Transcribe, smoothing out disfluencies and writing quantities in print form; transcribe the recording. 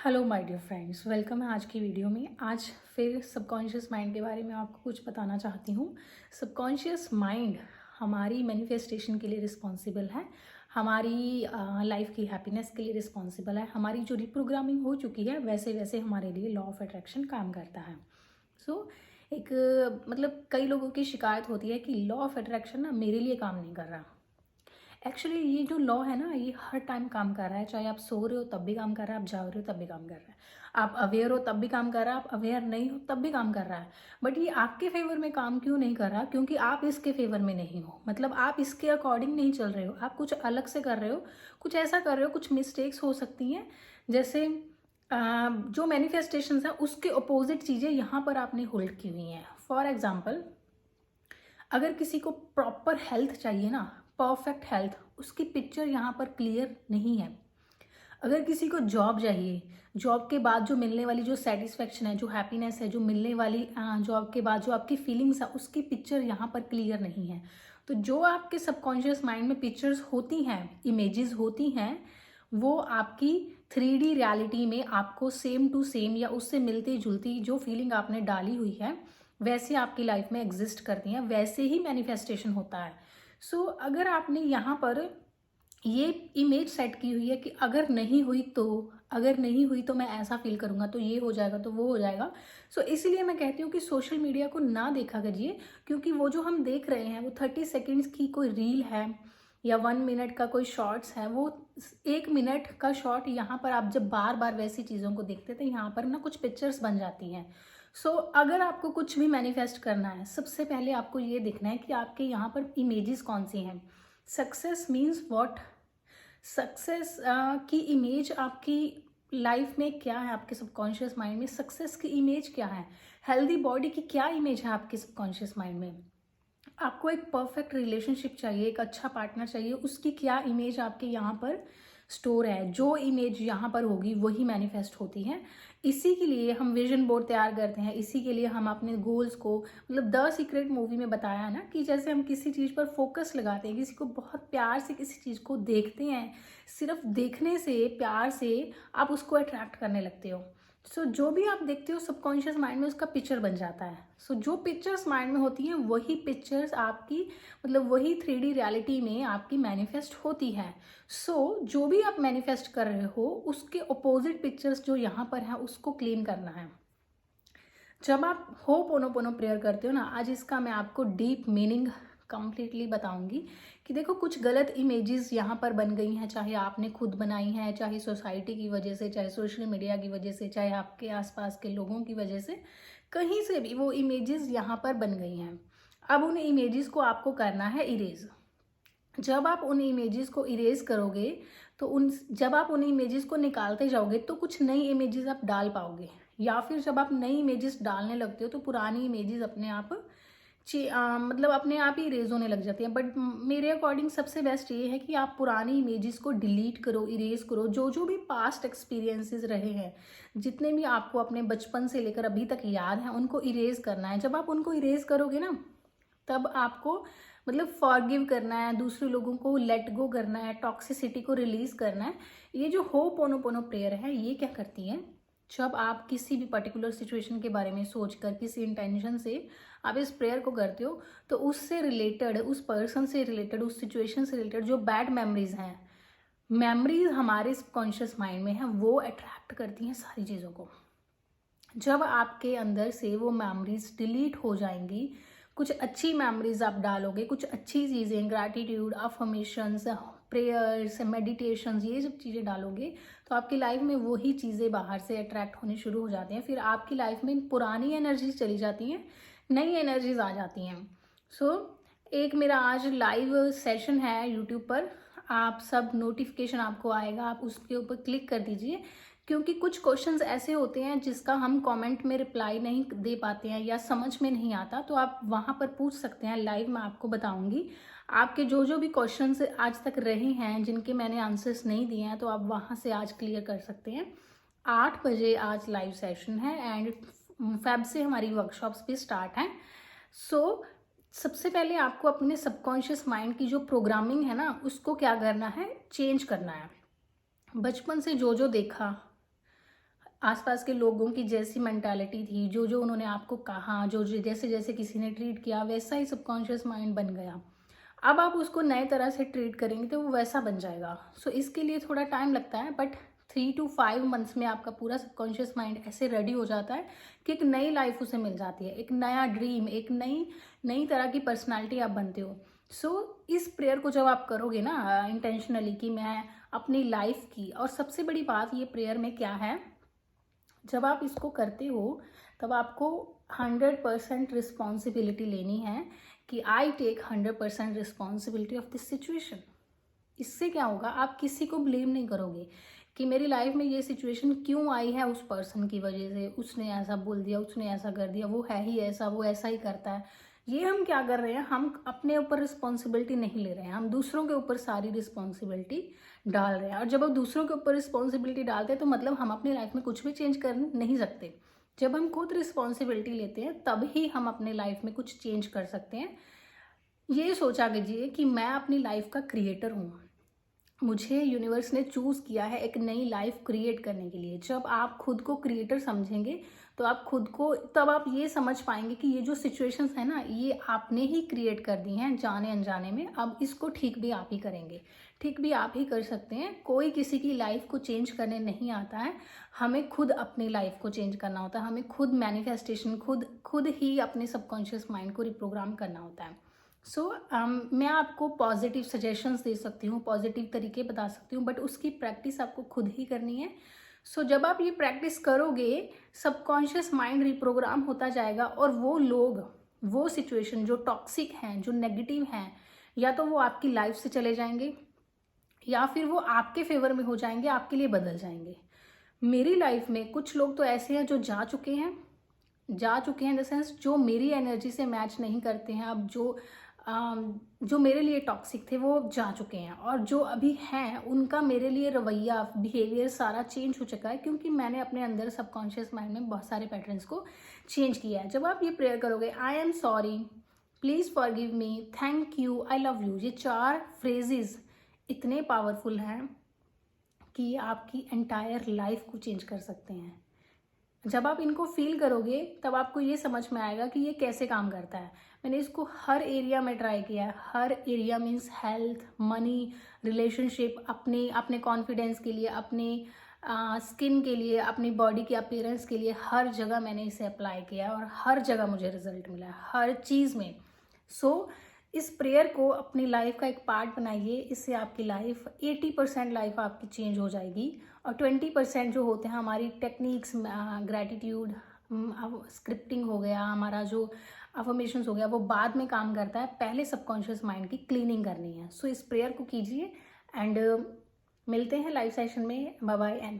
Hello my dear friends, welcome है आज की वीडियो में। आज फिर सबकॉन्शियस माइंड के बारे में आपको कुछ बताना चाहती हूँ। सबकॉन्शियस माइंड हमारी मैनिफेस्टेशन के लिए रिस्पॉन्सिबल है, हमारी लाइफ की हैप्पीनेस के लिए रिस्पॉन्सिबल है। हमारी जो रिप्रोग्रामिंग हो चुकी है वैसे वैसे हमारे लिए लॉ ऑफ अट्रैक्शन काम करता है। एक मतलब कई लोगों की शिकायत होती है कि लॉ ऑफ अट्रैक्शन ना मेरे लिए काम नहीं कर रहा। एक्चुअली ये जो लॉ है ना, ये हर टाइम काम कर रहा है। चाहे आप सो रहे हो तब भी काम कर रहा है, आप जाग रहे हो तब भी काम कर रहा है, आप अवेयर हो तब भी काम कर रहा है, आप अवेयर नहीं हो तब भी काम कर रहा है। बट ये आपके फेवर में काम क्यों नहीं कर रहा? क्योंकि आप इसके फेवर में नहीं हो, मतलब आप इसके अकॉर्डिंग नहीं चल रहे हो, आप कुछ अलग से कर रहे हो, कुछ ऐसा कर रहे हो, कुछ मिस्टेक्स हो सकती हैं। जैसे जो मैनिफेस्टेशंस हैं उसके अपोजिट चीज़ें यहाँ पर आपने होल्ड की हुई हैं। फॉर एग्जाम्पल, अगर किसी को प्रॉपर हेल्थ चाहिए ना, परफेक्ट हेल्थ, उसकी पिक्चर यहाँ पर क्लियर नहीं है। अगर किसी को जॉब चाहिए, जॉब के बाद जो मिलने वाली जो सेटिस्फेक्शन है, जो हैप्पीनेस है, जो मिलने वाली जॉब के बाद जो आपकी फीलिंग्स है, उसकी पिक्चर यहाँ पर क्लियर नहीं है। तो जो आपके सबकॉन्शियस माइंड में पिक्चर्स होती हैं, इमेजेस होती हैं, वो आपकी 3D रियलिटी में आपको सेम टू सेम या उससे मिलती जुलती जो फीलिंग आपने डाली हुई है वैसे आपकी लाइफ में एग्जिस्ट करती हैं, वैसे ही मैनिफेस्टेशन होता है। अगर आपने यहाँ पर ये इमेज सेट की हुई है कि अगर नहीं हुई तो मैं ऐसा फील करूंगा, तो ये हो जाएगा, तो वो हो जाएगा। इसीलिए मैं कहती हूँ कि सोशल मीडिया को ना देखा करिए, क्योंकि वो जो हम देख रहे हैं वो 30 सेकेंड्स की कोई रील है या 1 मिनट का कोई शॉर्ट्स है। वो 1 मिनट का शॉर्ट, यहाँ पर आप जब बार बार वैसी चीज़ों को देखते थे, यहाँ पर ना कुछ पिक्चर्स बन जाती हैं। अगर आपको कुछ भी मैनिफेस्ट करना है, सबसे पहले आपको ये देखना है कि आपके यहाँ पर इमेजेस कौन सी हैं। Success means what? सक्सेस की इमेज आपकी लाइफ में क्या है? आपके सबकॉन्शियस माइंड में सक्सेस की इमेज क्या है? हेल्दी बॉडी की क्या इमेज है आपके सबकॉन्शियस माइंड में? आपको एक परफेक्ट रिलेशनशिप चाहिए, एक अच्छा पार्टनर चाहिए, उसकी क्या इमेज आपके यहाँ पर स्टोर है? जो इमेज यहाँ पर होगी वही मैनिफेस्ट होती है। इसी के लिए हम विजन बोर्ड तैयार करते हैं, इसी के लिए हम अपने गोल्स को, मतलब द सीक्रेट मूवी में बताया है ना कि जैसे हम किसी चीज़ पर फोकस लगाते हैं, किसी को बहुत प्यार से किसी चीज़ को देखते हैं, सिर्फ देखने से, प्यार से आप उसको अट्रैक्ट करने लगते हो। जो भी आप देखते हो सबकॉन्शियस माइंड में उसका पिक्चर बन जाता है। जो पिक्चर्स माइंड में होती हैं वही पिक्चर्स आपकी, मतलब वही 3D रियलिटी में आपकी मैनिफेस्ट होती है। जो भी आप मैनिफेस्ट कर रहे हो उसके अपोजिट पिक्चर्स जो यहाँ पर है उसको क्लीन करना है। जब आप हो पोनो प्रेयर करते हो ना, आज इसका मैं आपको डीप मीनिंग कंप्लीटली बताऊंगी कि देखो, कुछ गलत इमेजेस यहाँ पर बन गई हैं, चाहे आपने खुद बनाई हैं, चाहे सोसाइटी की वजह से, चाहे सोशल मीडिया की वजह से, चाहे आपके आसपास के लोगों की वजह से, कहीं से भी वो इमेजेस यहाँ पर बन गई हैं। अब उन इमेजेस को आपको करना है इरेज। जब आप उन इमेजेस को इरेज करोगे तो जब आप उन इमेजेस को निकालते जाओगे तो कुछ नई इमेजेस आप डाल पाओगे, या फिर जब आप नई इमेजेस डालने लगते हो तो पुरानी इमेजेस अपने आप मतलब अपने आप ही इरेज होने लग जाती हैं। बट मेरे अकॉर्डिंग सबसे बेस्ट ये है कि आप पुरानी इमेजेस को डिलीट करो, इरेज करो। जो जो भी पास्ट एक्सपीरियंसेस रहे हैं, जितने भी आपको अपने बचपन से लेकर अभी तक याद हैं, उनको इरेज करना है। जब आप उनको इरेज करोगे ना, तब आपको मतलब फॉरगिव करना है, दूसरे लोगों को लेट गो करना है, टॉक्सिसिटी को रिलीज करना है। ये जो हो पोनो प्रेयर है, ये क्या करती है? जब आप किसी भी पर्टिकुलर सिचुएशन के बारे में सोचकर, किसी इंटेंशन से आप इस प्रेयर को करते हो, तो उससे रिलेटेड, उस पर्सन से रिलेटेड, उस सिचुएशन से रिलेटेड जो बैड मेमोरीज हैं, मेमोरीज हमारे कॉन्शियस माइंड में है, वो अट्रैक्ट करती हैं सारी चीज़ों को। जब आपके अंदर से वो मेमोरीज डिलीट हो जाएंगी, कुछ अच्छी मेमोरीज आप डालोगे, कुछ अच्छी चीज़ें, ग्रैटिट्यूड, अफर्मेशंस, प्रेयर्स, मेडिटेशंस, ये सब चीज़ें डालोगे, तो आपकी लाइफ में वही चीज़ें बाहर से अट्रैक्ट होने शुरू हो जाती हैं। फिर आपकी लाइफ में पुरानी एनर्जीज चली जाती हैं, नई एनर्जीज आ जाती हैं। एक मेरा आज लाइव सेशन है यूट्यूब पर, आप सब नोटिफिकेशन आपको आएगा, आप उसके ऊपर क्लिक कर दीजिए, क्योंकि कुछ क्वेश्चंस ऐसे होते हैं जिसका हम कमेंट में रिप्लाई नहीं दे पाते हैं या समझ में नहीं आता, तो आप वहाँ पर पूछ सकते हैं। लाइव मैं आपको बताऊंगी आपके जो जो भी क्वेश्चंस आज तक रहे हैं, जिनके मैंने आंसर्स नहीं दिए हैं, तो आप वहाँ से आज क्लियर कर सकते हैं। 8 बजे आज लाइव सेशन है एंड फेब से हमारी वर्कशॉप्स भी स्टार्ट हैं। सबसे पहले आपको अपने सबकॉन्शियस माइंड की जो प्रोग्रामिंग है ना, उसको क्या करना है? चेंज करना है। बचपन से जो जो देखा, आसपास के लोगों की जैसी मेंटालिटी थी, जो जो उन्होंने आपको कहा, जो जो जैसे जैसे किसी ने ट्रीट किया, वैसा ही सबकॉन्शियस माइंड बन गया। अब आप उसको नए तरह से ट्रीट करेंगे तो वो वैसा बन जाएगा। सो इसके लिए थोड़ा टाइम लगता है, बट 3 to 5 मंथ्स में आपका पूरा सबकॉन्शियस माइंड ऐसे रेडी हो जाता है कि एक नई लाइफ उसे मिल जाती है, एक नया ड्रीम, एक नई नई तरह की पर्सनालिटी आप बनते हो। सो इस प्रेयर को जब आप करोगे ना इंटेंशनली कि मैं अपनी लाइफ की, और सबसे बड़ी बात ये प्रेयर में क्या है, जब आप इसको करते हो तब आपको 100% रिस्पॉन्सिबिलिटी लेनी है कि I take 100% responsibility of this situation. इससे क्या होगा, आप किसी को ब्लेम नहीं करोगे कि मेरी लाइफ में ये सिचुएशन क्यों आई है, उस पर्सन की वजह से, उसने ऐसा बोल दिया, उसने ऐसा कर दिया, वो है ही ऐसा, वो ऐसा ही करता है। ये हम क्या कर रहे हैं, हम अपने ऊपर रिस्पॉन्सिबिलिटी नहीं ले रहे हैं, हम दूसरों के ऊपर सारी रिस्पॉन्सिबिलिटी डाल रहे हैं। और जब हम दूसरों के ऊपर रिस्पॉन्सिबिलिटी डालते हैं तो मतलब हम अपनी लाइफ में कुछ भी चेंज कर नहीं सकते। जब हम खुद रिस्पॉन्सिबिलिटी लेते हैं तब ही हम अपने लाइफ में कुछ चेंज कर सकते हैं। ये सोचा कीजिए कि मैं अपनी लाइफ का क्रिएटर हूँ, मुझे यूनिवर्स ने चूज़ किया है एक नई लाइफ क्रिएट करने के लिए। जब आप खुद को क्रिएटर समझेंगे तो आप खुद को, तब आप ये समझ पाएंगे कि ये जो सिचुएशंस है ना, ये आपने ही क्रिएट कर दी हैं जाने अनजाने में। अब इसको ठीक भी आप ही करेंगे, ठीक भी आप ही कर सकते हैं। कोई किसी की लाइफ को चेंज करने नहीं आता है, हमें खुद अपनी लाइफ को चेंज करना होता है, हमें खुद मैनिफेस्टेशन, खुद ही अपने सबकॉन्शियस माइंड को रिप्रोग्राम करना होता है। मैं आपको पॉजिटिव सजेशंस दे सकती हूँ, पॉजिटिव तरीके बता सकती हूँ, बट उसकी प्रैक्टिस आपको खुद ही करनी है। जब आप ये प्रैक्टिस करोगे, सबकॉन्शियस माइंड रिप्रोग्राम होता जाएगा, और वो लोग, वो सिचुएशन जो टॉक्सिक हैं, जो नेगेटिव हैं, या तो वो आपकी लाइफ से चले जाएंगे या फिर वो आपके फेवर में हो जाएंगे, आपके लिए बदल जाएंगे। मेरी लाइफ में कुछ लोग तो ऐसे हैं जो जा चुके हैं इन द सेंस, जो मेरी एनर्जी से मैच नहीं करते हैं। अब जो मेरे लिए टॉक्सिक थे वो जा चुके हैं, और जो अभी हैं उनका मेरे लिए रवैया, बिहेवियर सारा चेंज हो चुका है, क्योंकि मैंने अपने अंदर सबकॉन्शियस माइंड में बहुत सारे पैटर्न्स को चेंज किया है। जब आप ये प्रेयर करोगे, I am sorry, please forgive me, thank you, I love you, ये 4 फ्रेजेस इतने पावरफुल हैं कि ये आपकी एंटायर लाइफ को चेंज कर सकते हैं। जब आप इनको फील करोगे तब आपको ये समझ में आएगा कि ये कैसे काम करता है। मैंने इसको हर एरिया में ट्राई किया है, हर area means health, money, relationship, अपने कॉन्फिडेंस के लिए, अपने स्किन के लिए, अपनी बॉडी के अपीयरेंस के लिए, हर जगह मैंने इसे अप्लाई किया और हर जगह मुझे रिजल्ट मिला है, हर चीज़ में। इस प्रेयर को अपनी लाइफ का एक पार्ट बनाइए, इससे आपकी लाइफ 80% लाइफ आपकी चेंज हो जाएगी, और 20% जो होते हैं हमारी टेक्निक्स, ग्रैटिट्यूड, स्क्रिप्टिंग हो गया, हमारा जो अफर्मेशंस हो गया, वो बाद में काम करता है। पहले सबकॉन्शियस माइंड की क्लीनिंग करनी है। इस प्रेयर को कीजिए, एंड मिलते हैं लाइव सेशन में। Bye bye and